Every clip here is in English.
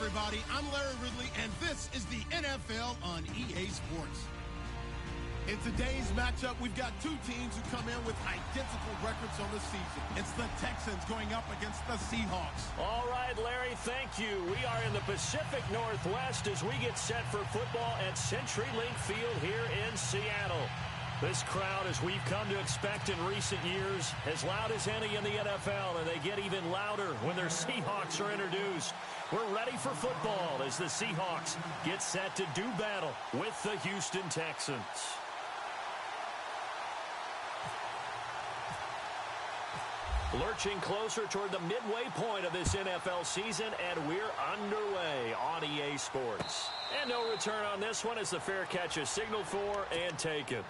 everybody. I'm Larry Ridley, and this is the NFL on EA Sports. In today's matchup, we've got two teams who come in with identical records on the season. It's the Texans going up against the Seahawks. All right, Larry, thank you. We are in the Pacific Northwest as we get set for football at CenturyLink Field here in Seattle. This crowd, as we've come to expect in recent years, as loud as any in the NFL, and they get even louder when their Seahawks are introduced. We're ready for football as the Seahawks get set to do battle with the Houston Texans. Lurching closer toward the midway point of this NFL season, and we're underway on EA Sports. And no return on this one as the fair catch is signaled for and taken.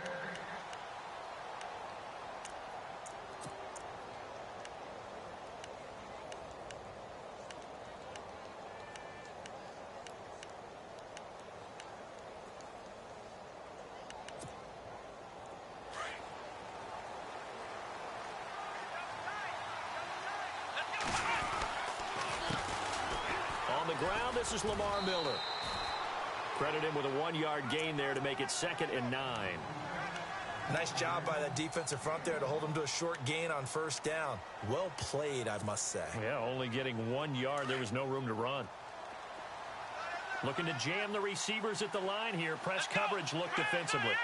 Ground, this is Lamar Miller. Credit him with a 1-yard gain there to make it 2nd and 9. Nice job by that defensive front there to hold him to a short gain on 1st down. Well played, I must say. Yeah, only getting 1 yard. There was no room to run. Looking to jam the receivers at the line here. Press coverage look defensively.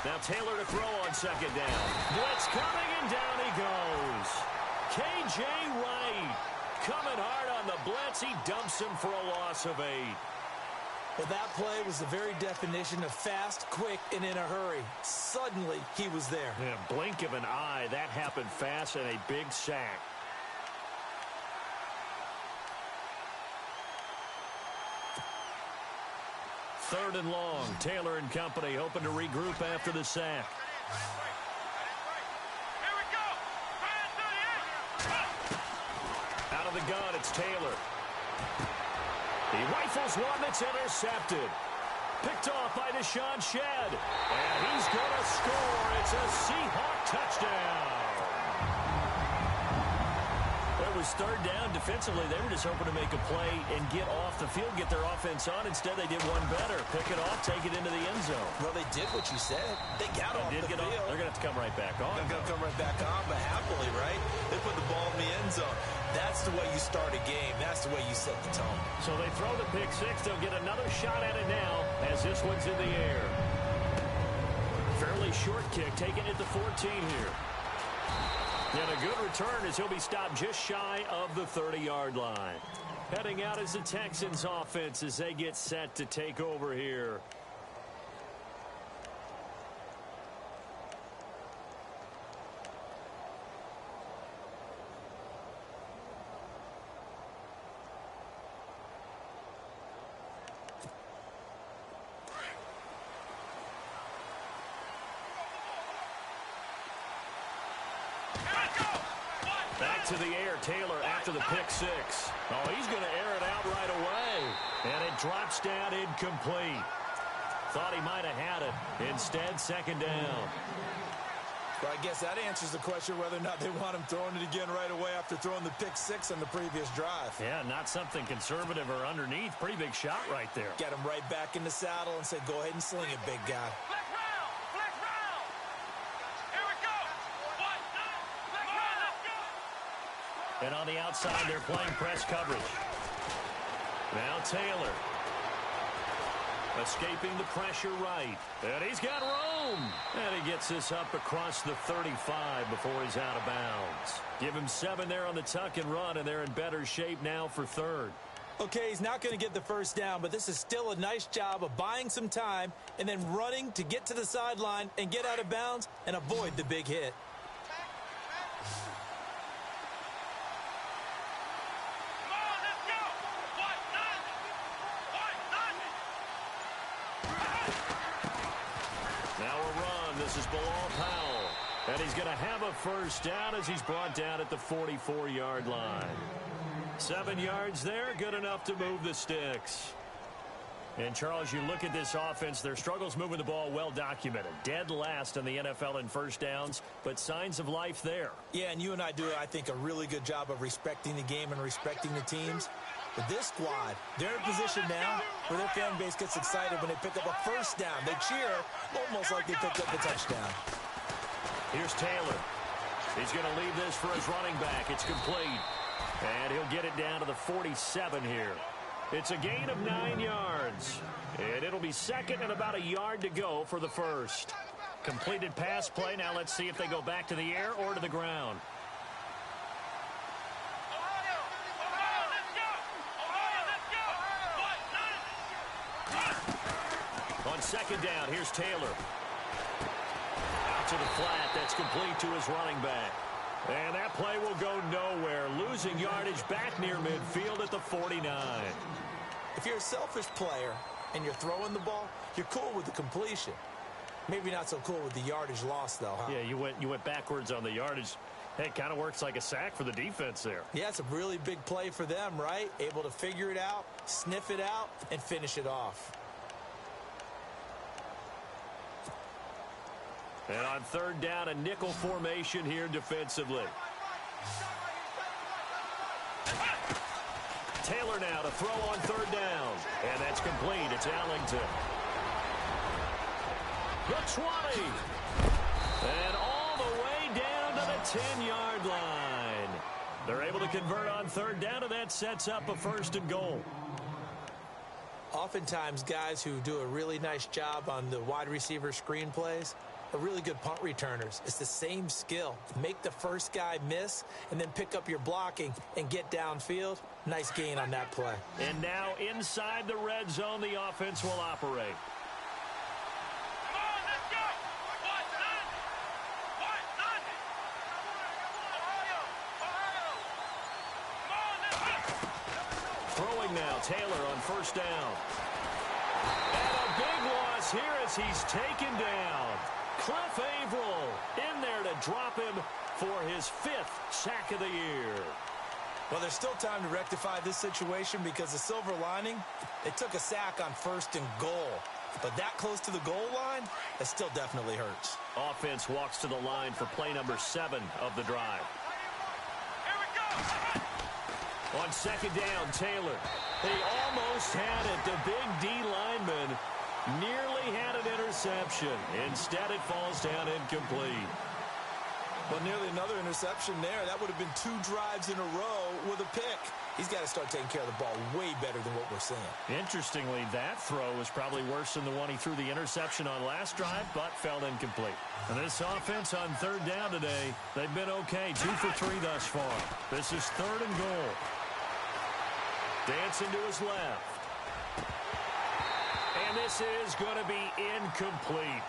Now Taylor to throw on 2nd down. Blitz coming, and down he goes. K.J. Wright coming hard on the blitz. He dumps him for a loss of 8. Well, that play was the very definition of fast, quick, and in a hurry. Suddenly, he was there. Yeah, blink of an eye. That happened fast and a big sack. Third and long. Taylor and company hoping to regroup after the sack. Out of the gun, it's Taylor. He rifles one that's intercepted. Picked off by Deshaun Shedd. And he's going to score. It's a Seahawk touchdown. It was 3rd down. Defensively, they were just hoping to make a play and get off the field, get their offense on. Instead, they did one better. Pick it off, take it into the end zone. Well, they did what you said. They got off the field. They're going to have to come right back on. They're going to come right back on, but happily, right? They put the ball in the end zone. That's the way you start a game. That's the way you set the tone. So they throw the pick 6. They'll get another shot at it now as this one's in the air. Fairly short kick, taking it to 14 here. And a good return as he'll be stopped just shy of the 30-yard line. Heading out is the Texans offense as they get set to take over here. Back to the air, Taylor after the pick 6. Oh, he's going to air it out right away. And it drops down incomplete. Thought he might have had it. Instead, 2nd down. Well, I guess that answers the question whether or not they want him throwing it again right away after throwing the pick 6 on the previous drive. Yeah, not something conservative or underneath. Pretty big shot right there. Get him right back in the saddle and say, go ahead and sling it, big guy. And on the outside, they're playing press coverage. Now Taylor. Escaping the pressure right. And he's got room. And he gets this up across the 35 before he's out of bounds. Give him 7 there on the tuck and run, and they're in better shape now for 3rd. Okay, he's not going to get the 1st down, but this is still a nice job of buying some time and then running to get to the sideline and get out of bounds and avoid the big hit. This is Bilal Powell. And he's going to have a 1st down as he's brought down at the 44-yard line. 7 yards there, good enough to move the sticks. And, Charles, you look at this offense, their struggles moving the ball well documented. Dead last in the NFL in first downs, but signs of life there. Yeah, and you and I do, I think, a really good job of respecting the game and respecting the teams. But this squad, they're in a position now where their fan base gets excited when they pick up a first down. They cheer almost like they picked up a touchdown. Here's Taylor. He's going to leave this for his running back. It's complete. And he'll get it down to the 47 here. It's a gain of 9 yards. And it'll be second and about a yard to go for the first. Completed pass play. Now let's see if they go back to the air or to the ground. On second down, here's Taylor. Out to the flat. That's complete to his running back. And that play will go nowhere. Losing yardage back near midfield at the 49. If you're a selfish player and you're throwing the ball, you're cool with the completion. Maybe not so cool with the yardage loss, though, huh? Yeah, you went backwards on the yardage. Hey, it kind of works like a sack for the defense there. Yeah, it's a really big play for them, right? Able to figure it out, sniff it out, and finish it off. And on third down, a nickel formation here defensively. Taylor now to throw on third down. And that's complete. It's Ellington. The 20. And all the way down to the 10-yard line. They're able to convert on third down, and that sets up a first and goal. Oftentimes, guys who do a really nice job on the wide receiver screen plays are really good punt returners. It's the same skill. Make the first guy miss and then pick up your blocking and get downfield. Nice gain on that play. And now inside the red zone, the offense will operate. Throwing now, Taylor on first down. And a big loss here as he's taken down. Cliff Averill in there to drop him for his 5th sack of the year. Well, there's still time to rectify this situation because the silver lining, they took a sack on first and goal. But that close to the goal line, that still definitely hurts. Offense walks to the line for play number 7 of the drive. Here we go. On second down, Taylor. He almost had it. The big D lineman nearly had an interception. Instead, it falls down incomplete. Well, nearly another interception there. That would have been 2 drives in a row with a pick. He's got to start taking care of the ball way better than what we're seeing. Interestingly, that throw was probably worse than the one he threw the interception on last drive, but fell incomplete. And this offense on third down today, they've been okay. 2 for 3 thus far. This is third and goal. Dancing to his left. And this is going to be incomplete.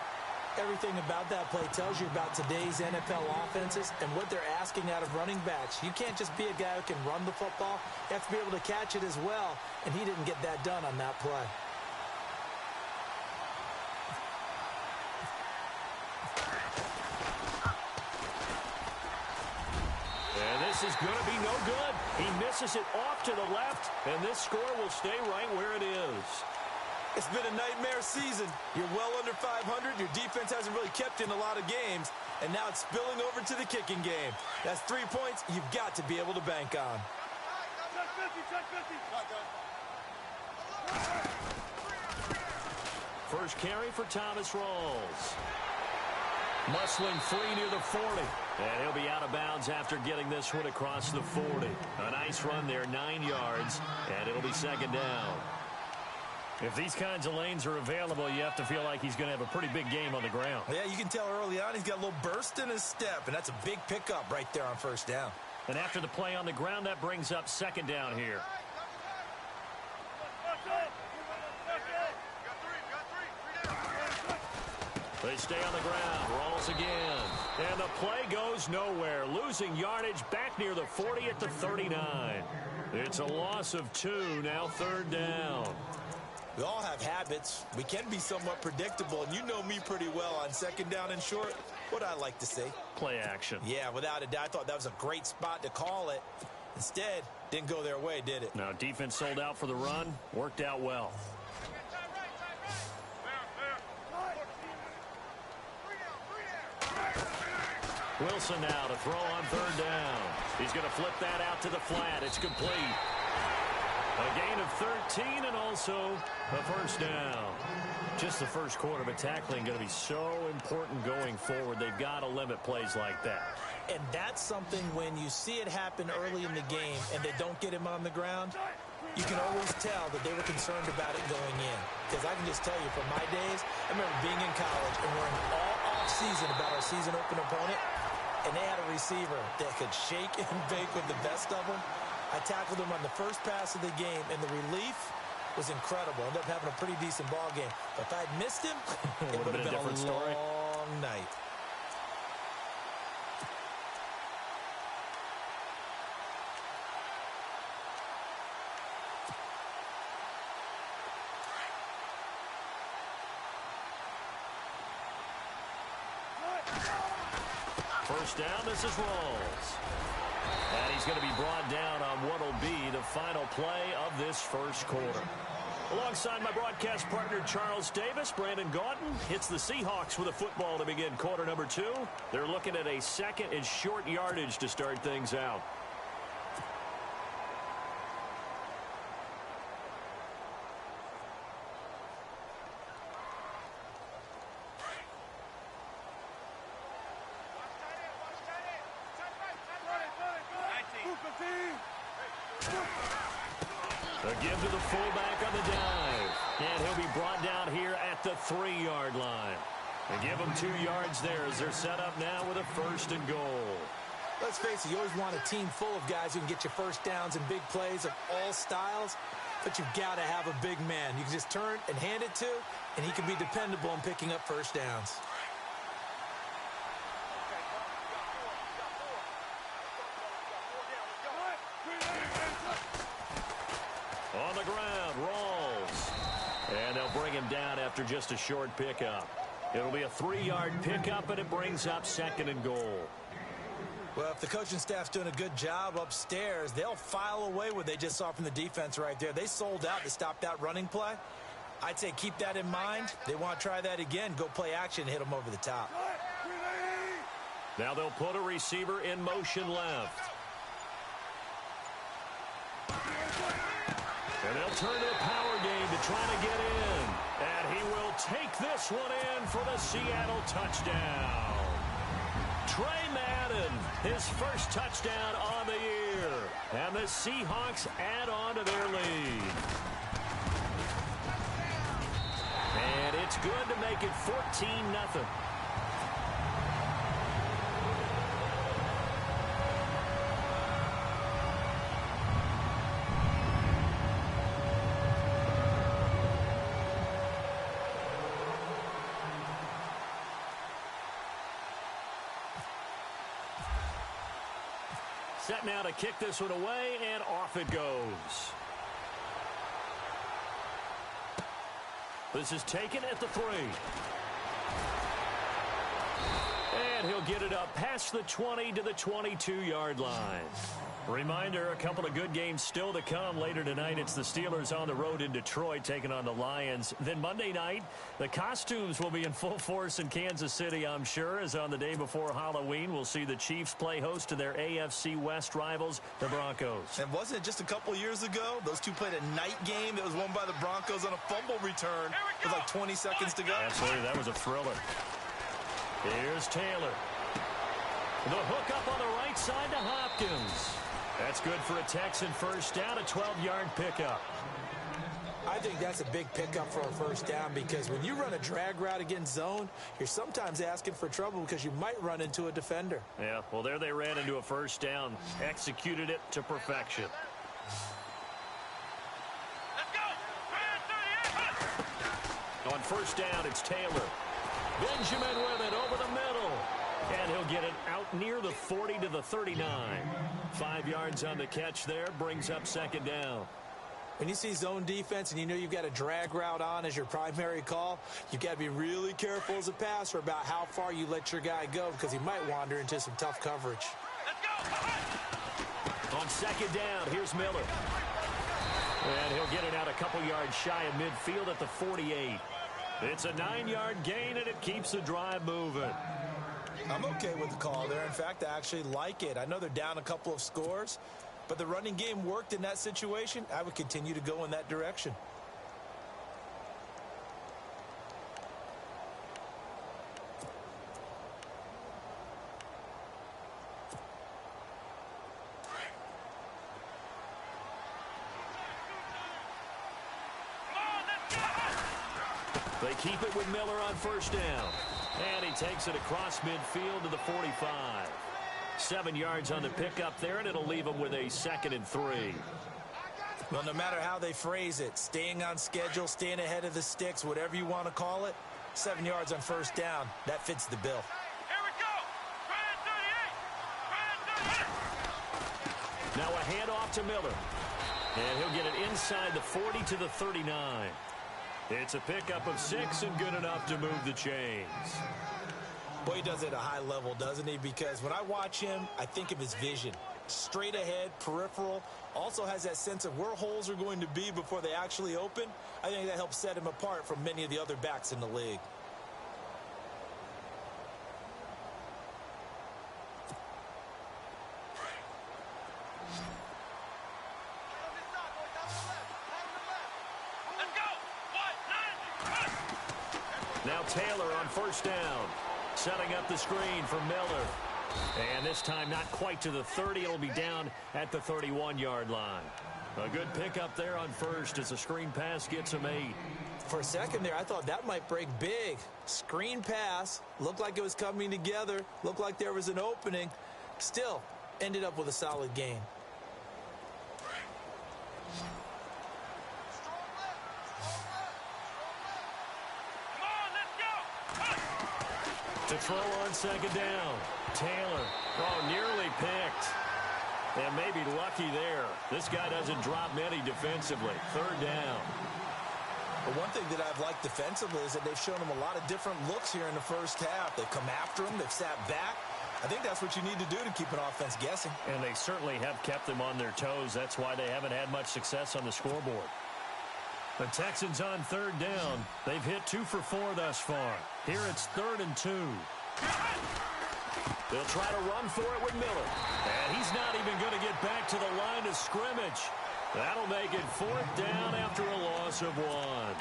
Everything about that play tells you about today's NFL offenses and what they're asking out of running backs. You can't just be a guy who can run the football. You have to be able to catch it as well, and he didn't get that done on that play. And this is going to be no good. He misses it off to the left, and this score will stay right where it is. It's been a nightmare season. You're well under 500. Your defense hasn't really kept in a lot of games, and now it's spilling over to the kicking game. That's 3 points you've got to be able to bank on. First carry for Thomas Rawls. Muscling free near the 40. And he'll be out of bounds after getting this one across the 40. A nice run there, 9 yards, and it'll be second down. If these kinds of lanes are available, you have to feel like he's going to have a pretty big game on the ground. Yeah, you can tell early on he's got a little burst in his step, and that's a big pickup right there on first down. And after the play on the ground, that brings up second down here. They stay on the ground. Rolls again. And the play goes nowhere. Losing yardage back near the 40 at the 39. It's a loss of 2. Now third down. We all have habits. We can be somewhat predictable, and you know me pretty well on second down and short. What I like to see. Play action. Yeah, without a doubt. I thought that was a great spot to call it. Instead, didn't go their way, did it? No, defense sold out for the run. Worked out well. Wilson now to throw on third down. He's going to flip that out to the flat. It's complete. A gain of 13 and also a first down. Just the first quarter, but tackling going to be so important going forward. They've got to limit plays like that. And that's something when you see it happen early in the game and they don't get him on the ground, you can always tell that they were concerned about it going in. Because I can just tell you, from my days, I remember being in college and worrying all off-season about our season-open opponent, and they had a receiver that could shake and bake with the best of them. I tackled him on the first pass of the game, and the relief was incredible. Ended up having a pretty decent ball game. But if I'd missed him, it would have been a different story. Long night. First down, this is Rawls. And he's going to be brought down on what will be the final play of this first quarter. Alongside my broadcast partner, Charles Davis, Brandon Gaudin hits the Seahawks with a football to begin quarter number 2. They're looking at a second and short yardage to start things out. A give to the fullback on the dive. And he'll be brought down here at the 3-yard line. They give him 2 yards there as they're set up now with a first and goal. Let's face it, you always want a team full of guys who can get you first downs and big plays of all styles, but you've got to have a big man you can just turn and hand it to, and he can be dependable in picking up first downs. On the ground, Rawls. And they'll bring him down after just a short pickup. It'll be a 3-yard pickup, and it brings up second and goal. Well, if the coaching staff's doing a good job upstairs, they'll file away what they just saw from the defense right there. They sold out to stop that running play. I'd say keep that in mind. They want to try that again. Go play action and hit them over the top. Now they'll put a receiver in motion left. And they'll turn to a power game to try to get in. And he will take this one in for the Seattle touchdown. Trey Madden, his first touchdown on the year. And the Seahawks add on to their lead. And it's good to make it 14-0. Set now to kick this one away, and off it goes. This is taken at the 3. And he'll get it up past the 20 to the 22-yard line. Reminder, a couple of good games still to come later tonight. It's the Steelers on the road in Detroit taking on the Lions. Then Monday night, the costumes will be in full force in Kansas City, I'm sure, as on the day before Halloween, we'll see the Chiefs play host to their AFC West rivals, the Broncos. And wasn't it just a couple years ago, those two played a night game that was won by the Broncos on a fumble return with like 20 seconds to go? Absolutely, that was a thriller. Here's Taylor. The hook up on the right side to Hopkins. That's good for a Texan first down, a 12-yard pickup. I think that's a big pickup for a first down because when you run a drag route against zone, you're sometimes asking for trouble because you might run into a defender. Yeah, well, there they ran into a first down, executed it to perfection. On first down, it's Taylor. Benjamin with it over the middle. And he'll get it out near the 40 to the 39. 5 yards on the catch there, brings up second down. When you see zone defense and you know you've got a drag route on as your primary call, you've got to be really careful as a passer about how far you let your guy go because he might wander into some tough coverage. On second down, here's Miller. And he'll get it out a couple yards shy of midfield at the 48. It's a 9-yard gain, and it keeps the drive moving. I'm okay with the call there. In fact, I actually like it. I know they're down a couple of scores, but the running game worked in that situation. I would continue to go in that direction. They keep it with Miller on first down. And he takes it across midfield to the 45. 7 yards on the pickup there, and it'll leave him with a 2nd and 3. Well, no matter how they phrase it, staying on schedule, staying ahead of the sticks, whatever you want to call it, 7 yards on first down, that fits the bill. Here we go. Now a handoff to Miller. And he'll get it inside the 40 to the 39. It's a pickup of 6 and good enough to move the chains. Boy, he does it at a high level, doesn't he? Because when I watch him, I think of his vision. Straight ahead, peripheral, also has that sense of where holes are going to be before they actually open. I think that helps set him apart from many of the other backs in the league. Now Taylor on first down. Setting up the screen for Miller. And this time not quite to the 30. It'll be down at the 31-yard line. A good pickup there on first as the screen pass gets him 8. For a second there, I thought that might break big. Screen pass. Looked like it was coming together. Looked like there was an opening. Still, ended up with a solid gain. To throw on second down. Taylor. Oh, nearly picked. And maybe lucky there. This guy doesn't drop many defensively. Third down. But one thing that I've liked defensively is that they've shown him a lot of different looks here in the first half. They've come after him. They've sat back. I think that's what you need to do to keep an offense guessing. And they certainly have kept them on their toes. That's why they haven't had much success on the scoreboard. The Texans on third down. They've hit 2 for 4 thus far. Here it's 3rd and 2. They'll try to run for it with Miller. And he's not even going to get back to the line of scrimmage. That'll make it 4th down after a loss of 1.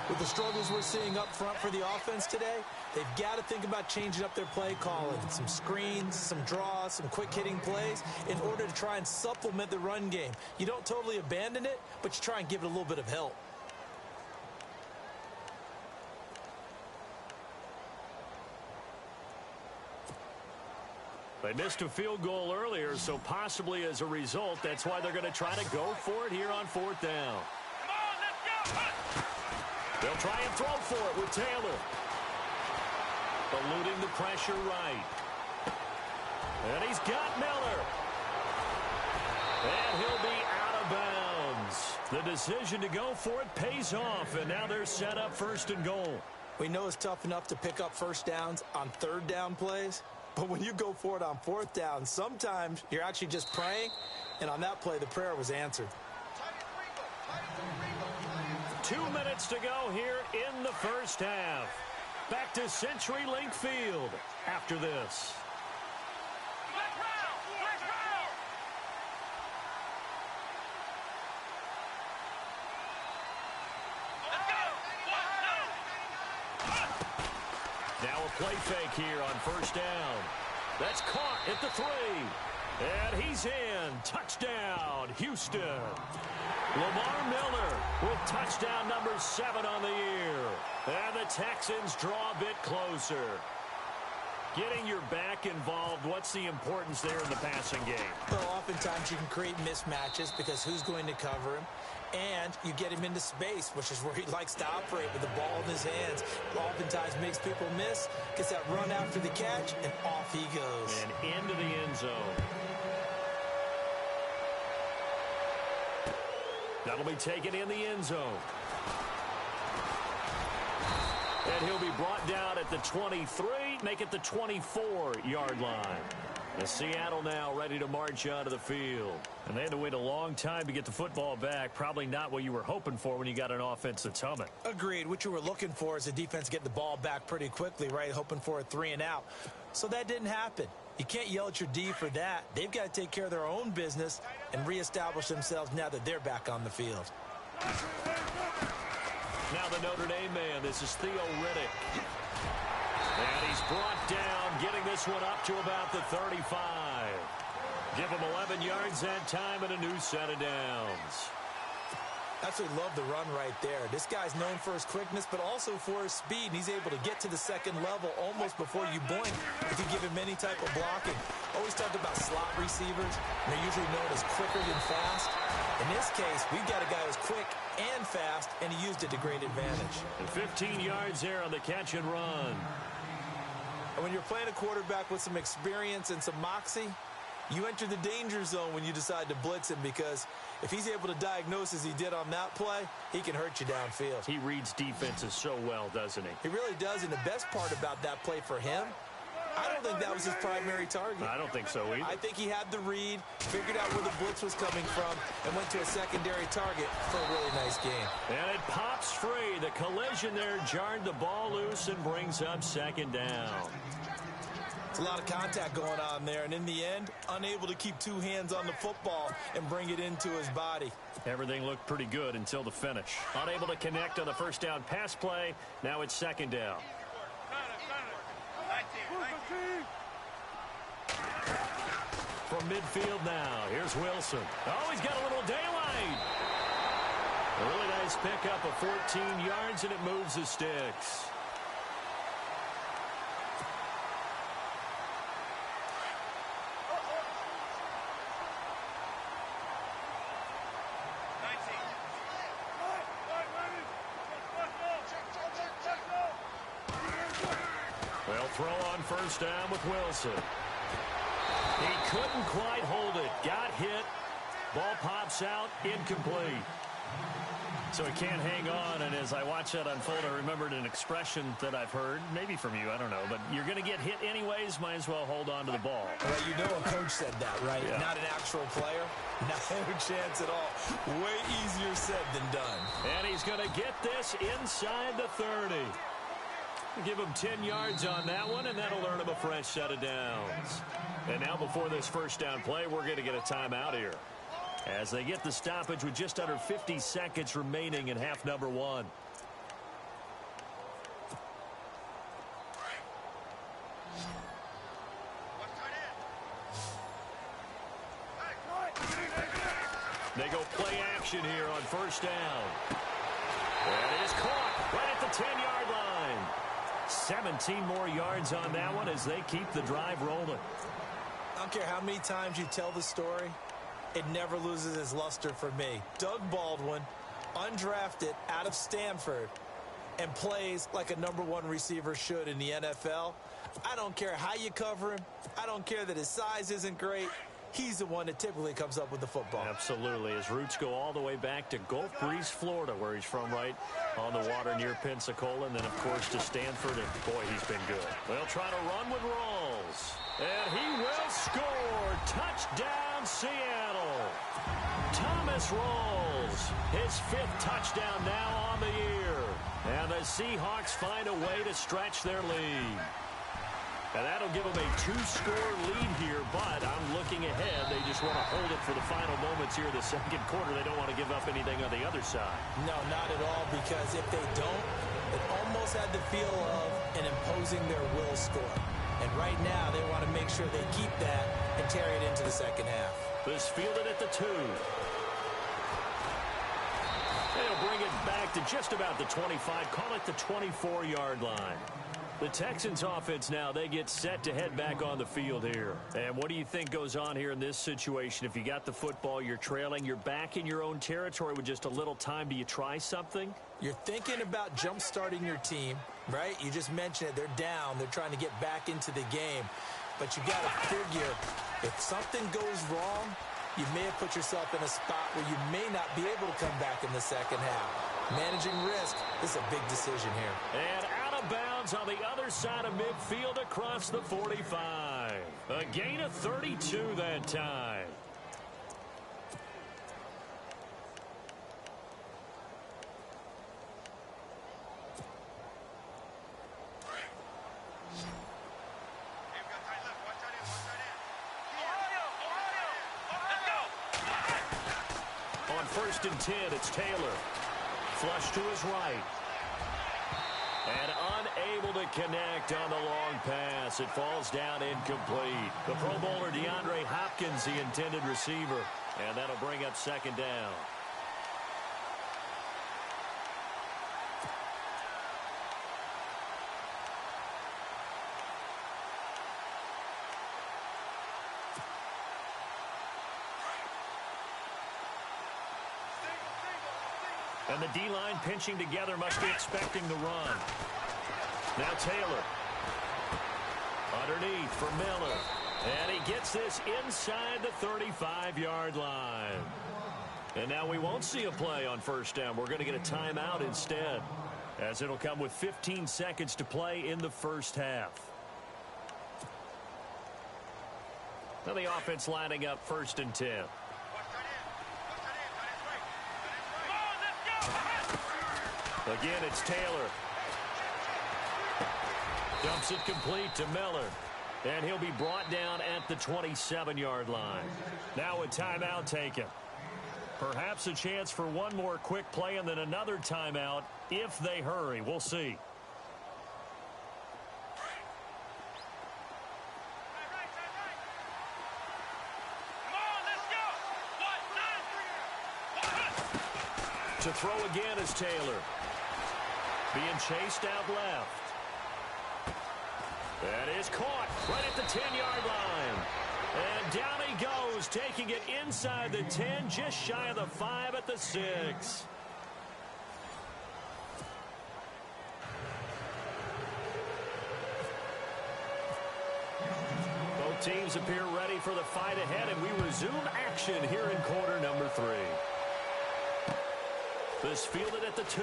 With the struggles we're seeing up front for the offense today, they've got to think about changing up their play calling. Some screens, some draws, some quick-hitting plays in order to try and supplement the run game. You don't totally abandon it, but you try and give it a little bit of help. They missed a field goal earlier, so possibly as a result, that's why they're going to try to go for it here on 4th down. Come on, let's go. They'll try and throw for it with Taylor. Eluding the pressure right. And he's got Miller. And he'll be out of bounds. The decision to go for it pays off, and now they're set up 1st and goal. We know it's tough enough to pick up first downs on 3rd down plays, but when you go for it on 4th down, sometimes you're actually just praying, and on that play, the prayer was answered. 2 minutes to go here in the first half. Back to CenturyLink Field after this. Now a play fake here on first down. That's caught at the 3. And he's in. Touchdown, Houston. Lamar Miller with touchdown number 7 on the year. And the Texans draw a bit closer. Getting your back involved, what's the importance there in the passing game? Well, oftentimes you can create mismatches because who's going to cover him? And you get him into space, which is where he likes to operate with the ball in his hands. Oftentimes makes people miss, gets that run after the catch, and off he goes. And into the end zone. That'll be taken in the end zone. And he'll be brought down at the 23, make it the 24-yard line. The Seattle now ready to march onto the field. And they had to wait a long time to get the football back. Probably not what you were hoping for when you got an offense that's humming. Agreed. What you were looking for is the defense get the ball back pretty quickly, right? Hoping for a 3 and out. So that didn't happen. You can't yell at your D for that. They've got to take care of their own business and reestablish themselves now that they're back on the field. Now the Notre Dame man. This is Theo Riddick. And he's brought down, getting this one up to about the 35. Give him 11 yards that time and a new set of downs. Absolutely love the run right there. This guy's known for his quickness, but also for his speed. And he's able to get to the second level almost before you blink if you give him any type of blocking. Always talked about slot receivers. And they're usually known as quicker than fast. In this case, we've got a guy who's quick and fast, and he used it to great advantage. And 15 yards there on the catch and run. And when you're playing a quarterback with some experience and some moxie, you enter the danger zone when you decide to blitz him, because if he's able to diagnose as he did on that play, he can hurt you downfield. He reads defenses so well, doesn't he? He really does, and the best part about that play for him, I don't think that was his primary target. I don't think so either. I think he had the read, figured out where the blitz was coming from, and went to a secondary target for a really nice game. And it pops free. The collision there jarred the ball loose and brings up second down. It's a lot of contact going on there, and in the end, unable to keep two hands on the football and bring it into his body. Everything looked pretty good until the finish. Unable to connect on the first down pass play. Now it's second down. From midfield now, here's Wilson. Oh, he's got a little daylight. A really nice pickup of 14 yards, and it moves the sticks. They'll throw on first down with Wilson. He couldn't quite hold it. Got hit. Ball pops out. Incomplete. So he can't hang on. And as I watch that unfold, I remembered an expression that I've heard, maybe from you, I don't know. But you're going to get hit anyways. Might as well hold on to the ball. Well, you know a coach said that, right? Yeah. Not an actual player. Not a chance at all. Way easier said than done. And he's going to get this inside the 30. Give him 10 yards on that one, and that'll earn him a fresh set of downs. And now before this first down play, we're going to get a timeout here, as they get the stoppage with just under 50 seconds remaining in half number one. They go play action here on first down. And it is caught right at the 10-yard line. 17 more yards on that one as they keep the drive rolling. I don't care how many times you tell the story, it never loses its luster for me. Doug Baldwin, undrafted out of Stanford, and plays like a #1 receiver should in the NFL. I don't care how you cover him. I don't care that his size isn't great. He's the one that typically comes up with the football. Absolutely. His roots go all the way back to Gulf Breeze, Florida, where he's from, right on the water near Pensacola. And then, of course, to Stanford. And, boy, he's been good. They'll try to run with Rawls. And he will score. Touchdown, Seattle. Thomas Rawls, his 5th touchdown now on the year. And the Seahawks find a way to stretch their lead. And that'll give them a 2-score lead here, but I'm looking ahead. They just want to hold it for the final moments here in the second quarter. They don't want to give up anything on the other side. No, not at all, because if they don't, it almost had the feel of an imposing their will score. And right now, they want to make sure they keep that and carry it into the second half. This fielded at the 2. They'll bring it back to just about the 25, call it the 24-yard line. The Texans offense now, they get set to head back on the field here. And what do you think goes on here in this situation? If you got the football, you're trailing, you're back in your own territory with just a little time. Do you try something? You're thinking about jump-starting your team, right? You just mentioned it. They're down. They're trying to get back into the game. But you got to figure, if something goes wrong, you may have put yourself in a spot where you may not be able to come back in the second half. Managing risk is a big decision here. And out of bounds on the other side of midfield across the 45. A gain of 32 that time. On 1st and 10, it's Taylor. Flush to his right. And unable to connect on the long pass. It falls down incomplete. The Pro Bowler DeAndre Hopkins, the intended receiver. And that'll bring up 2nd down. And the D-line pinching together, must be expecting the run. Now Taylor. Underneath for Miller. And he gets this inside the 35-yard line. And now we won't see a play on 1st down. We're going to get a timeout instead, as it'll come with 15 seconds to play in the 1st half. Now the offense lining up 1st and 10. Again, it's Taylor. Dumps it complete to Miller. And he'll be brought down at the 27-yard line. Now a timeout taken. Perhaps a chance for one more quick play and then another timeout if they hurry. We'll see. To throw again is Taylor. Being chased out left. That is caught right at the 10-yard line. And down he goes, taking it inside the 10, just shy of the 5 at the 6. Both teams appear ready for the fight ahead, and we resume action here in quarter number 3. This fielded at the 2.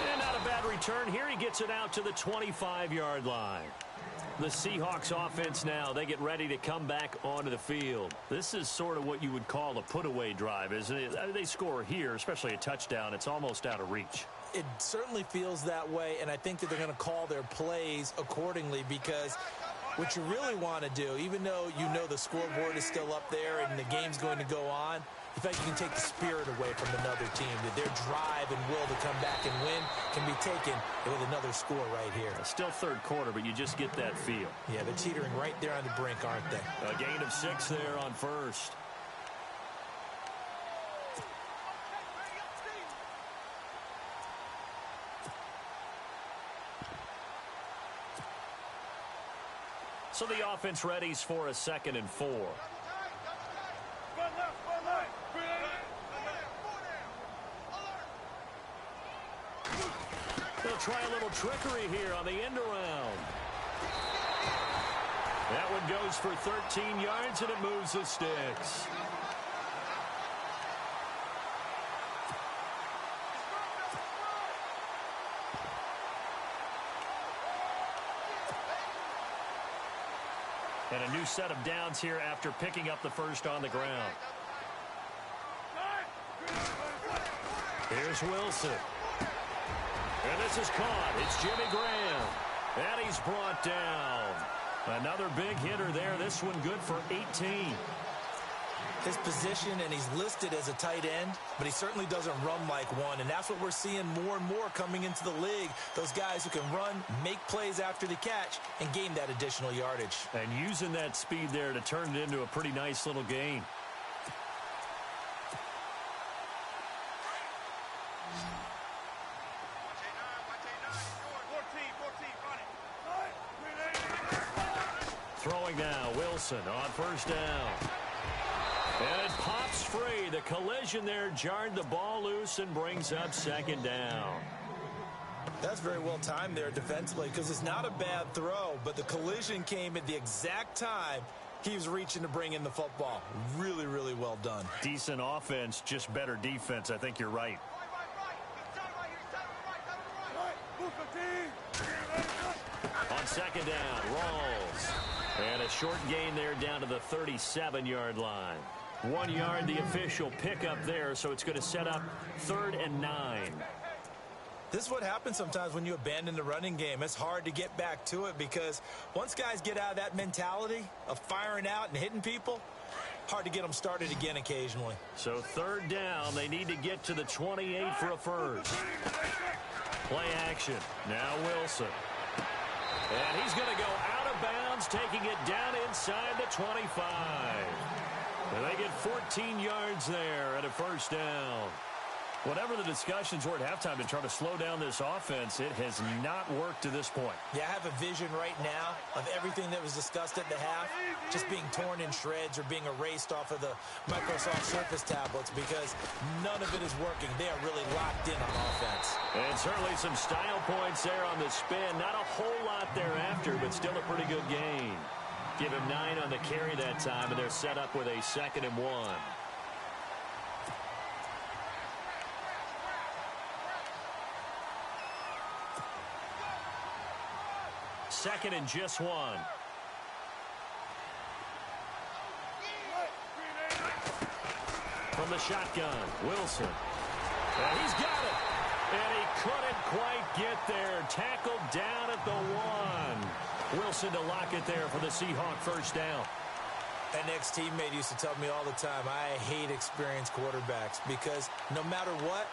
And not a bad return here. He gets it out to the 25-yard line. The Seahawks offense now, they get ready to come back onto the field. This is sort of what you would call a put-away drive, isn't it? They score here, especially a touchdown. It's almost out of reach. It certainly feels that way, and I think that they're going to call their plays accordingly, because what you really want to do, even though you know the scoreboard is still up there and the game's going to go on, in fact, you can take the spirit away from another team, that their drive and will to come back and win can be taken with another score right here. Still 3rd quarter, but you just get that feel. Yeah, they're teetering right there on the brink, aren't they? A gain of 6 there on 1st. So the offense readies for a 2nd and 4. They'll try a little trickery here on the end around. That one goes for 13 yards, and it moves the sticks. And a new set of downs here after picking up the 1st on the ground. Here's Wilson. And this is caught. It's Jimmy Graham. And he's brought down. Another big hitter there. This one good for 18. His position, and he's listed as a tight end, but he certainly doesn't run like one, and that's what we're seeing more and more coming into the league. Those guys who can run, make plays after the catch, and gain that additional yardage. And using that speed there to turn it into a pretty nice little gain. Throwing now, Wilson on 1st down. And it pops free. The collision there jarred the ball loose and brings up 2nd down. That's very well timed there defensively, because it's not a bad throw, but the collision came at the exact time he was reaching to bring in the football. Really, really well done. Decent offense, just better defense. I think you're right. On second down. Rawls. And a short gain there down to the 37-yard line. 1 yard, the official pickup there, so it's going to set up 3rd and 9. This is what happens sometimes when you abandon the running game. It's hard to get back to it because once guys get out of that mentality of firing out and hitting people, hard to get them started again occasionally. So 3rd down, they need to get to the 28 for a first. Play action. Now Wilson. And he's going to go out of bounds, taking it down inside the 25. And they get 14 yards there at a first down. Whatever the discussions were at halftime to try to slow down this offense, it has not worked to this point. Yeah, I have a vision right now of everything that was discussed at the half just being torn in shreds or being erased off of the Microsoft Surface tablets because none of it is working. They are really locked in on offense. And certainly some style points there on the spin. Not a whole lot thereafter, but still a pretty good gain. Give him 9 on the carry that time, and they're set up with a 2nd and 1. Second and just 1. From the shotgun, Wilson. And he's got it. And he couldn't quite get there. Tackled down at the 1. Wilson to lock it there for the Seahawk first down. An ex-teammate used to tell me all the time, I hate experienced quarterbacks because no matter what,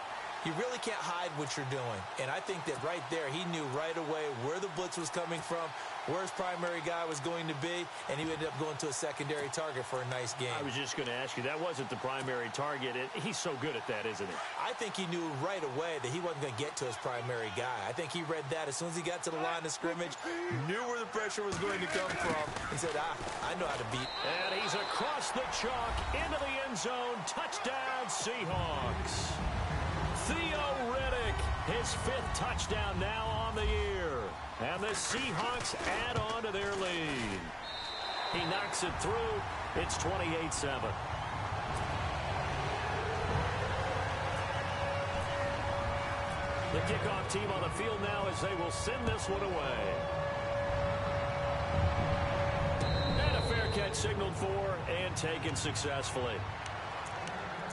you really can't hide what you're doing. And I think that right there, he knew right away where the blitz was coming from, where his primary guy was going to be, and he ended up going to a secondary target for a nice game. I was just going to ask you, that wasn't the primary target. He's so good at that, isn't he? I think he knew right away that he wasn't going to get to his primary guy. I think he read that as soon as he got to the line of scrimmage, knew where the pressure was going to come from, and said, I know how to beat. And he's across the chalk into the end zone. Touchdown, Seahawks. Theo Riddick, his 5th touchdown now on the year. And the Seahawks add on to their lead. He knocks it through. It's 28-7. The kickoff team on the field now as they will send this one away. And a fair catch signaled for and taken successfully.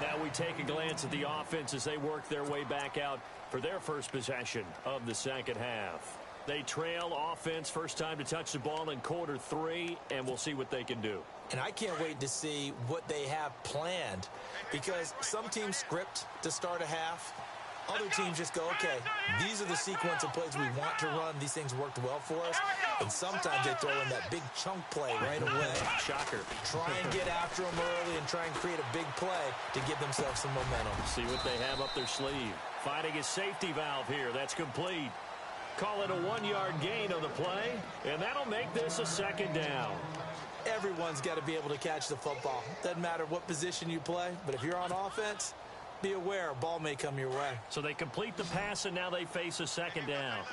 Now we take a glance at the offense as they work their way back out for their first possession of the second half. They trail offense, first time to touch the ball in quarter 3, and we'll see what they can do. And I can't wait to see what they have planned because some teams script to start a half. Other teams just go, okay, these are the sequence of plays we want to run. These things worked well for us. And sometimes they throw in that big chunk play right away. Shocker. Try and get after them early and try and create a big play to give themselves some momentum. See what they have up their sleeve. Finding a safety valve here. That's complete. Call it a 1-yard gain on the play, and that'll make this a 2nd down. Everyone's got to be able to catch the football. Doesn't matter what position you play, but if you're on offense, be aware a ball may come your way. So they complete the pass, and now they face a 2nd down.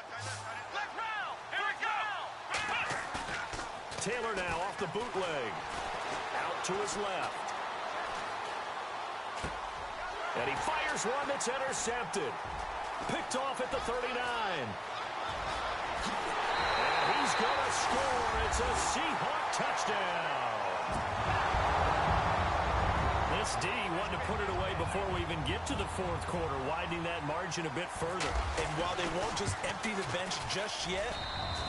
Taylor now off the bootleg. Out to his left. And he fires one that's intercepted. Picked off at the 39. And he's going to score. It's a Seahawk touchdown. This D wanted to put it away before we even get to the 4th quarter, widening that margin a bit further. And while they won't just empty the bench just yet,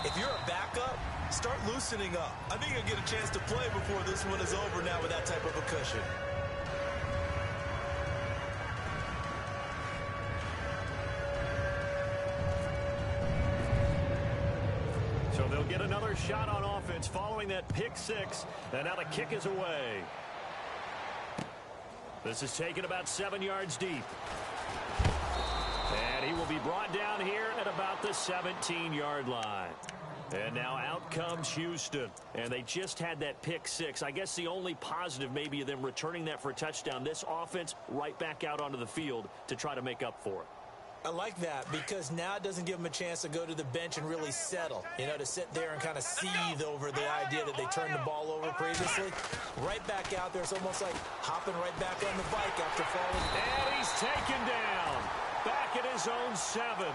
if you're a backup, start loosening up. I think you'll get a chance to play before this one is over now with that type of a cushion. So they'll get another shot on offense following that pick 6, and now the kick is away. This is taken about 7 yards deep. And he will be brought down here at about the 17-yard line. And now out comes Houston. And they just had that pick 6. I guess the only positive maybe of them returning that for a touchdown. This offense right back out onto the field to try to make up for it. I like that because now it doesn't give them a chance to go to the bench and really settle. You know, to sit there and kind of seethe over the idea that they turned the ball over previously. Right back out there. It's almost like hopping right back on the bike after falling. And he's taken down. Back at his own 7.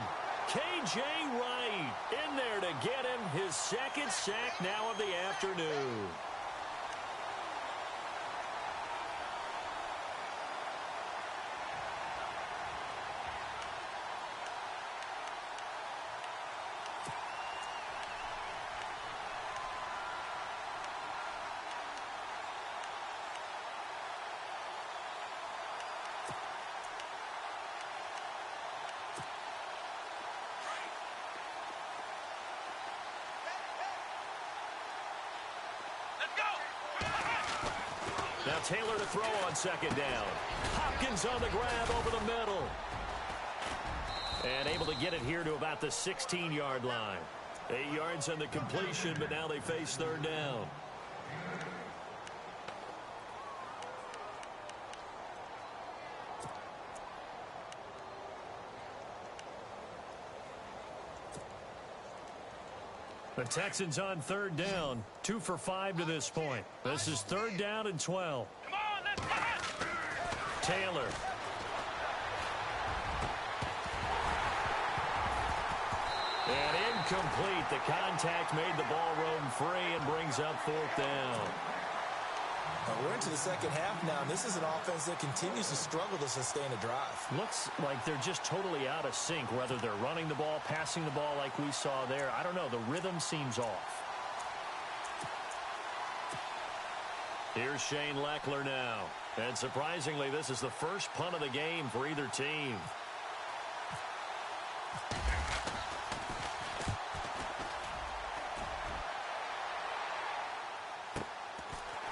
K.J. Wright in there to get him his second sack now of the afternoon. Now Taylor to throw on second down. Hopkins on the grab over the middle. And able to get it here to about the 16-yard line. 8 yards on the completion, but now they face third down. The Texans on third down, 2 for 5 to this point. This is third down and 12. Come on, let's go. Taylor. And incomplete. The contact made the ball roam free and brings up fourth down. We're into the second half now, and this is an offense that continues to struggle to sustain a drive. Looks like they're just totally out of sync, whether they're running the ball, passing the ball like we saw there. I don't know. The rhythm seems off. Here's Shane Leckler now. And surprisingly, this is the first punt of the game for either team.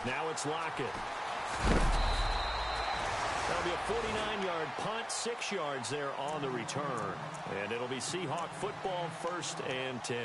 Now it's Lockett. That'll be a 49-yard punt, 6 yards there on the return. And it'll be Seahawk football, 1st and 10.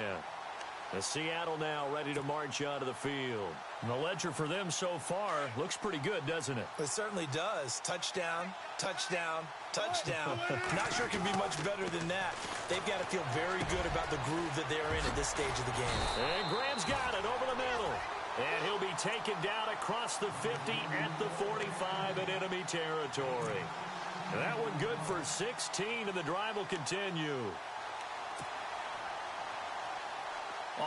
The Seattle now ready to march out of the field. And the ledger for them so far looks pretty good, doesn't it? It certainly does. Touchdown, touchdown, touchdown. Not sure it can be much better than that. They've got to feel very good about the groove that they're in at this stage of the game. And Graham's got it over the middle. And he'll be taken down across the 50 at the 45 in enemy territory. And that one good for 16, and the drive will continue.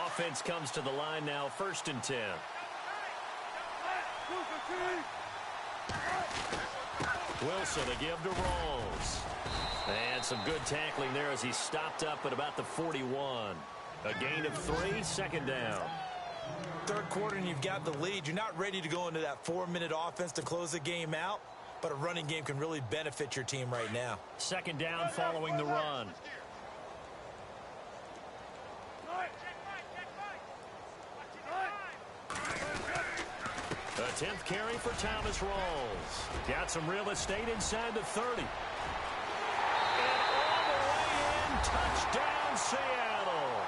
Offense comes to the line now, 1st and 10. Wilson to give to Rawls. And some good tackling there as he stopped up at about the 41. A gain of 3, 2nd down. Third quarter and you've got the lead. You're not ready to go into that 4-minute offense to close the game out, but a running game can really benefit your team right now. 2nd down following the run. The 10th carry for Thomas Rawls. Got some real estate inside the 30. And all the way in, touchdown Seattle.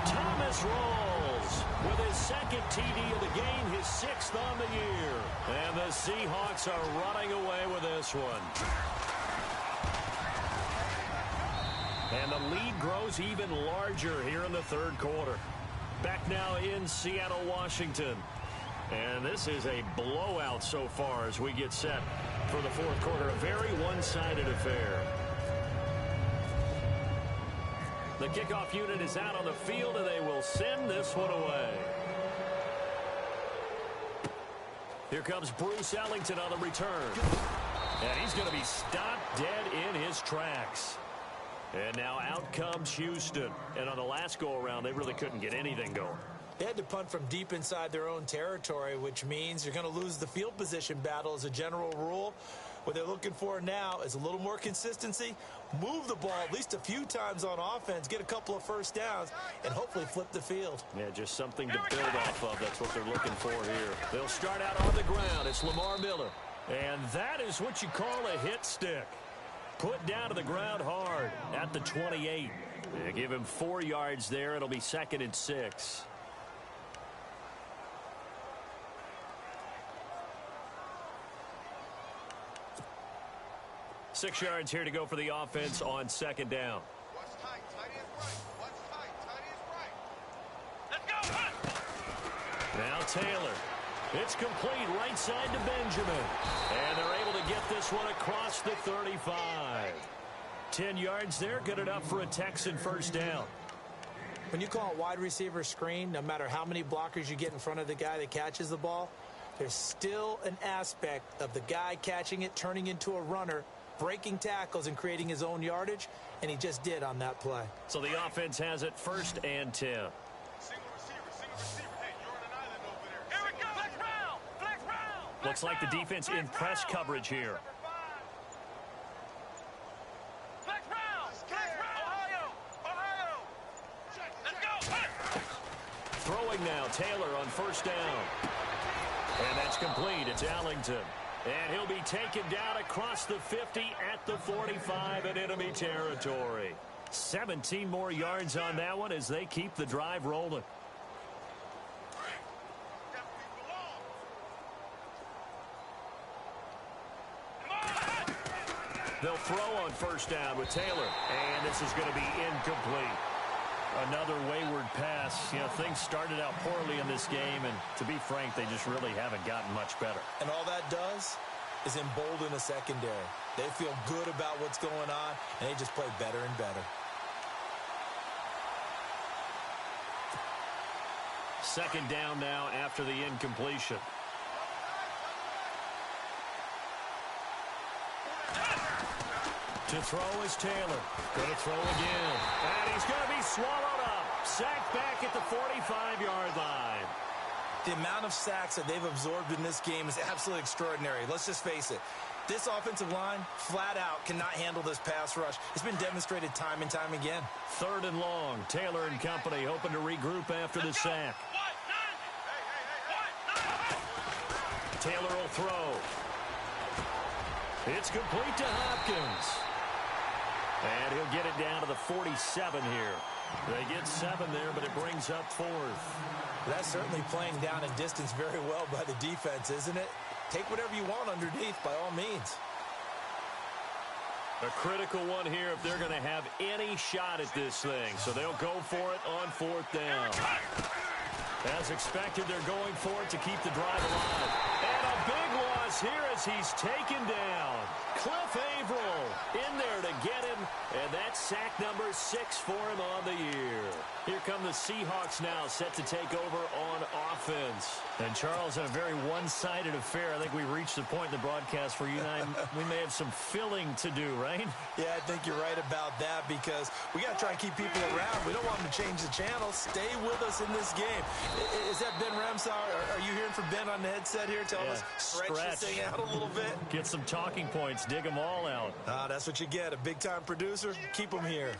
Thomas Rawls with his 2nd TD of the game, his 6th on the year. And the Seahawks are running away with this one. And the lead grows even larger here in the 3rd quarter. Back now in Seattle, Washington. And this is a blowout so far as we get set for the 4th quarter. A very one-sided affair. The kickoff unit is out on the field, and they will send this one away. Here comes Bruce Ellington on the return. And he's going to be stopped dead in his tracks. And now out comes Houston. And on the last go-around, they really couldn't get anything going. They had to punt from deep inside their own territory, which means you're going to lose the field position battle as a general rule. What they're looking for now is a little more consistency, move the ball at least a few times on offense, get a couple of first downs, and hopefully flip the field. Yeah, just something to build off of. That's what they're looking for here. They'll start out on the ground. It's Lamar Miller. And that is what you call a hit stick. Put down to the ground hard at the 28. They give him 4 yards there. It'll be 2nd and 6. Six yards here to go for the offense on 2nd down. Watch tight, tight is right. Watch tight, tight is right. Let's go. Now Taylor. It's complete right side to Benjamin. And they're able to get this one across the 35. 10 yards there, good enough for a Texan first down. When you call it wide receiver screen, no matter how many blockers you get in front of the guy that catches the ball, there's still an aspect of the guy catching it, turning into a runner, breaking tackles and creating his own yardage, and he just did on that play. So the offense has it 1st and 10. Single receiver. Hey, you're on an island over there. Here we go. Flex round. Flex round. Looks like the defense in press coverage here. Flex round. Flex round. Ohio. Let's go. Throwing now, Taylor on 1st down. And that's complete. It's Allington. And he'll be taken down across the 50 at the 45 in enemy territory. 17 more yards on that one as they keep the drive rolling. They'll throw on 1st down with Taylor. And this is going to be incomplete. Another wayward pass. You know, things started out poorly in this game, and to be frank, they just really haven't gotten much better. And all that does is embolden the secondary. They feel good about what's going on, and they just play better and better. 2nd down now after the incompletion. To throw is Taylor. Going to throw again. And he's going to be swallowed up. Sacked back at the 45-yard line. The amount of sacks that they've absorbed in this game is absolutely extraordinary. Let's just face it. This offensive line, flat out, cannot handle this pass rush. It's been demonstrated time and time again. 3rd and long. Taylor and company hoping to regroup after the sack. Taylor will throw. It's complete to Hopkins. And he'll get it down to the 47 here. They get 7 there, but it brings up 4th. That's certainly playing down in distance very well by the defense, isn't it? Take whatever you want underneath, by all means. A critical one here if they're going to have any shot at this thing. So they'll go for it on 4th down. As expected, they're going for it to keep the drive alive. And a big loss here as he's taken down. Cliff Averill in there to get him, and that's sack number 6 for him on the year. Here come the Seahawks now, set to take over on offense. And Charles, in a very one-sided affair, I think we reached the point in the broadcast where you and I, we may have some filling to do, right? Yeah, I think you're right about that because we got to try and keep people around. We don't want them to change the channel. Stay with us in this game. Is that Ben Ramsar? Are you hearing from Ben on the headset here? Tell us, stretch this thing out a little bit. Get some talking points. Dig them all out. That's what you get. A big-time producer. Keep them here.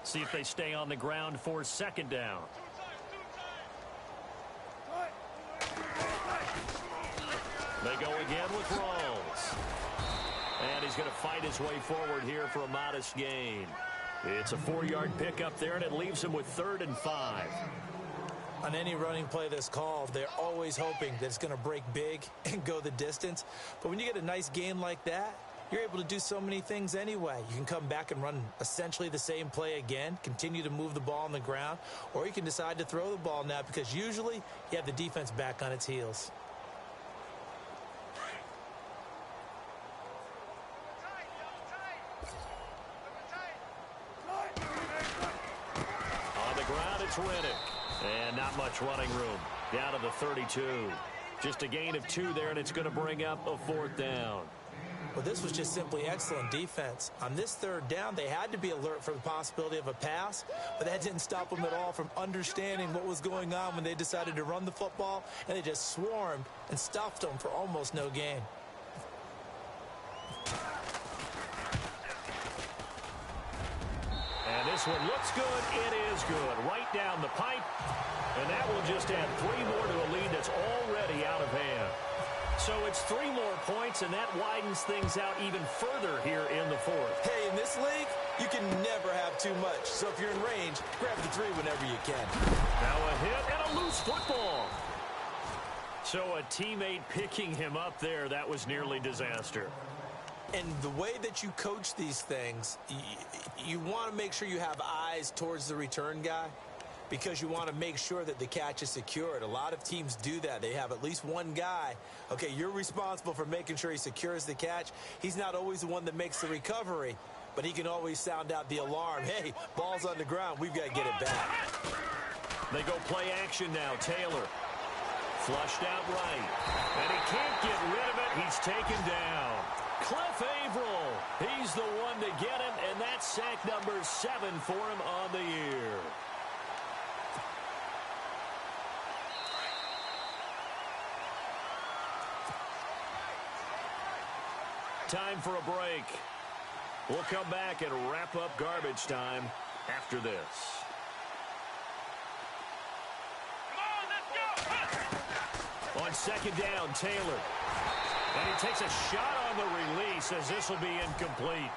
See if they stay on the ground for 2nd down. They go again with Rawls. And he's going to fight his way forward here for a modest gain. It's a 4-yard pickup there, and it leaves him with 3rd and 5. On any running play that's called, they're always hoping that it's going to break big and go the distance. But when you get a nice gain like that, you're able to do so many things anyway. You can come back and run essentially the same play again, continue to move the ball on the ground, or you can decide to throw the ball now because usually you have the defense back on its heels. On the ground, it's Rennick. And not much running room. Down to the 32. Just a gain of 2 there, and it's going to bring up a 4th down. Well, this was just simply excellent defense. On this 3rd down, they had to be alert for the possibility of a pass, but that didn't stop them at all from understanding what was going on when they decided to run the football, and they just swarmed and stuffed them for almost no gain. And this one looks good. It is good. Right down the pipe. And that will just add 3 more to a lead that's already out of hand. So it's 3 more points, and that widens things out even further here in the 4th. Hey, in this league, you can never have too much. So if you're in range, grab the 3 whenever you can. Now a hit and a loose football. So a teammate picking him up there, that was nearly disaster. And the way that you coach these things, you want to make sure you have eyes towards the return guy. because you want to make sure that the catch is secured. A lot of teams do that. They have at least one guy. Okay, you're responsible for making sure he secures the catch. He's not always the one that makes the recovery, but he can always sound out the alarm. Hey, ball's on the ground. We've got to get it back. They go play action now. Taylor flushed out right, and he can't get rid of it. He's taken down. Cliff Averill, he's the one to get him, and that's sack number 7 for him on the year. Time for a break. We'll come back and wrap up garbage time after this. On second down, Taylor. And he takes a shot on the release as this will be incomplete.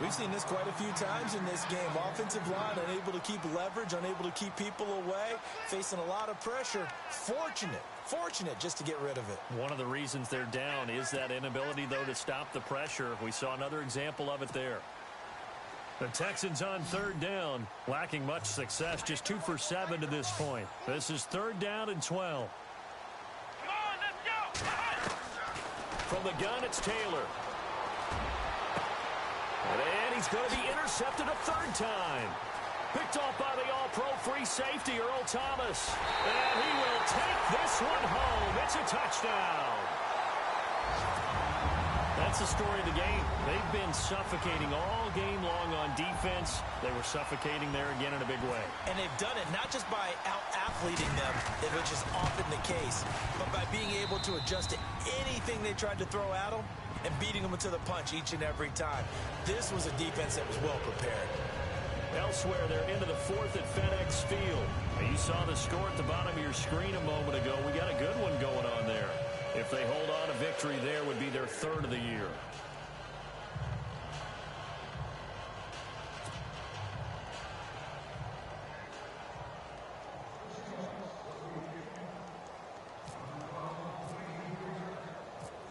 We've seen this quite a few times in this game. Offensive line unable to keep leverage, unable to keep people away, facing a lot of pressure. Fortunate just to get rid of it. One of the reasons they're down is that inability, though, to stop the pressure. We saw another example of it there. The Texans on third down, lacking much success, just 2 for 7 to this point. This is third down and 12. From the gun, it's Taylor. And he's going to be intercepted a third time. Picked off by the all-pro free safety, Earl Thomas. And he will take this one home. It's a touchdown. That's the story of the game. They've been suffocating all game long on defense. They were suffocating there again in a big way. And they've done it not just by out-athleting them, which is often the case, but by being able to adjust to anything they tried to throw at them and beating them to the punch each and every time. This was a defense that was well prepared. Elsewhere, they're into the 4th at FedEx Field. You saw the score at the bottom of your screen a moment ago. We got a good one going on there. If they hold on, a victory there would be their 3rd of the year.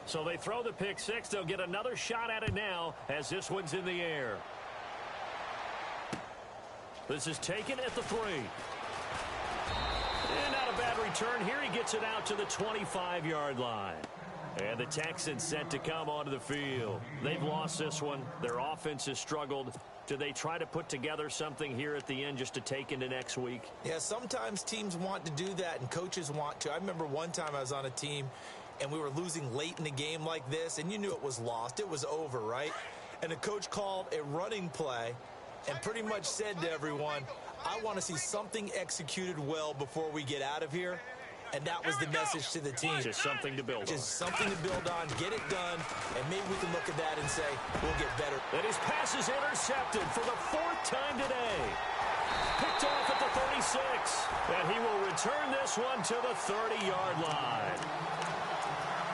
So they throw the pick 6. They'll get another shot at it now as this one's in the air. This is taken at the 3. And not a bad return here. He gets it out to the 25-yard line. And the Texans set to come onto the field. They've lost this one. Their offense has struggled. Do they try to put together something here at the end just to take into next week? Yeah, sometimes teams want to do that and coaches want to. I remember one time I was on a team and we were losing late in the game like this, and you knew it was lost. It was over, right? And the coach called a running play and pretty much said to everyone, I want to see something executed well before we get out of here. And that was the message to the team. Just something to build on. Just something to build on, get it done, and maybe we can look at that and say, we'll get better. And his pass is intercepted for the 4th time today. Picked off at the 36. And he will return this one to the 30-yard line.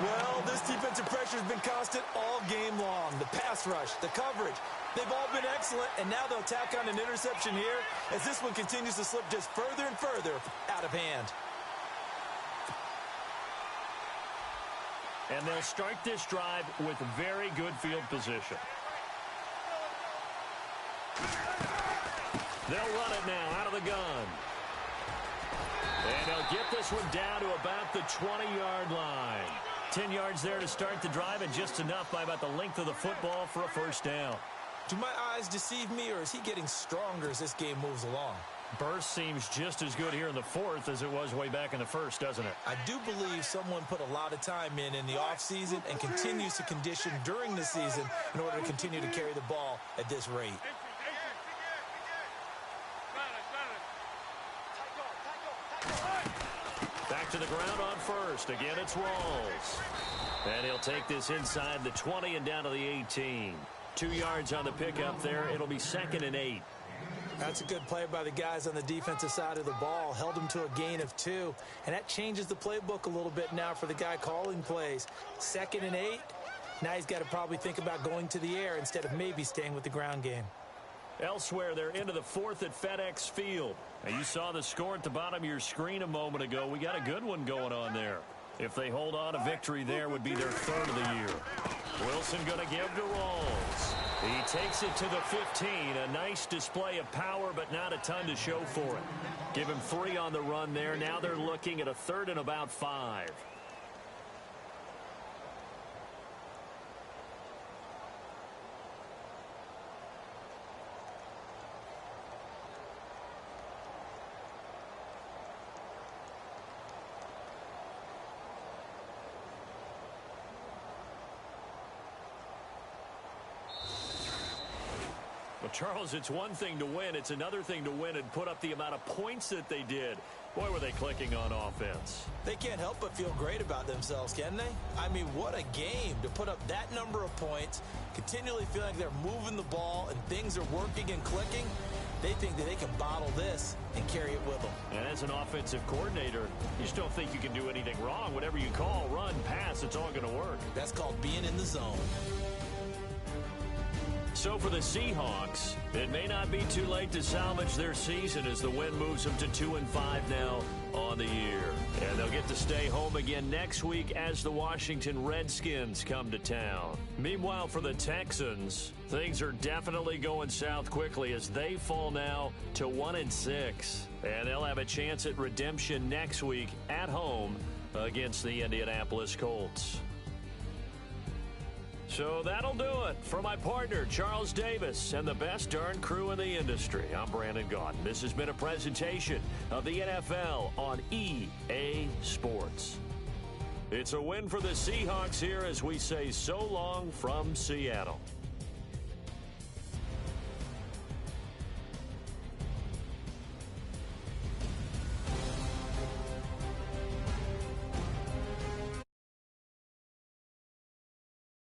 Well, this defensive pressure has been constant all game long. The pass rush, the coverage, they've all been excellent, and now they'll tack on an interception here as this one continues to slip just further and further out of hand. And they'll start this drive with very good field position. They'll run it now out of the gun. And they'll get this one down to about the 20-yard line. 10 yards there to start the drive, and just enough by about the length of the football for a first down. Do my eyes deceive me, or is he getting stronger as this game moves along? Burst seems just as good here in the 4th as it was way back in the 1st, doesn't it? I do believe someone put a lot of time in the offseason and continues to condition during the season in order to continue to carry the ball at this rate. Back to the ground on first. Again, it's Rawls. And he'll take this inside the 20 and down to the 18. 2 yards on the pickup there. It'll be 2nd and 8. That's a good play by the guys on the defensive side of the ball. Held him to a gain of 2. And that changes the playbook a little bit now for the guy calling plays. 2nd and 8. Now he's got to probably think about going to the air instead of maybe staying with the ground game. Elsewhere, they're into the 4th at FedEx Field. Now, you saw the score at the bottom of your screen a moment ago. We got a good one going on there. If they hold on, a victory there would be their third of the year. Wilson going to give to Rawls. He takes it to the 15. A nice display of power, but not a ton to show for it. Give him 3 on the run there. Now they're looking at a 3rd and about 5. Well, Charles, it's one thing to win. It's another thing to win and put up the amount of points that they did. Boy, were they clicking on offense. They can't help but feel great about themselves, can they? I mean, what a game to put up that number of points, continually feeling like they're moving the ball and things are working and clicking. They think that they can bottle this and carry it with them. And as an offensive coordinator, you just don't think you can do anything wrong. Whatever you call, run, pass, it's all going to work. That's called being in the zone. So for the Seahawks, it may not be too late to salvage their season as the win moves them to 2-5 now on the year. And they'll get to stay home again next week as the Washington Redskins come to town. Meanwhile, for the Texans, things are definitely going south quickly as they fall now to 1-6. And they'll have a chance at redemption next week at home against the Indianapolis Colts. So that'll do it. For my partner, Charles Davis, and the best darn crew in the industry, I'm Brandon Gaudin. This has been a presentation of the NFL on EA Sports. It's a win for the Seahawks here as we say so long from Seattle.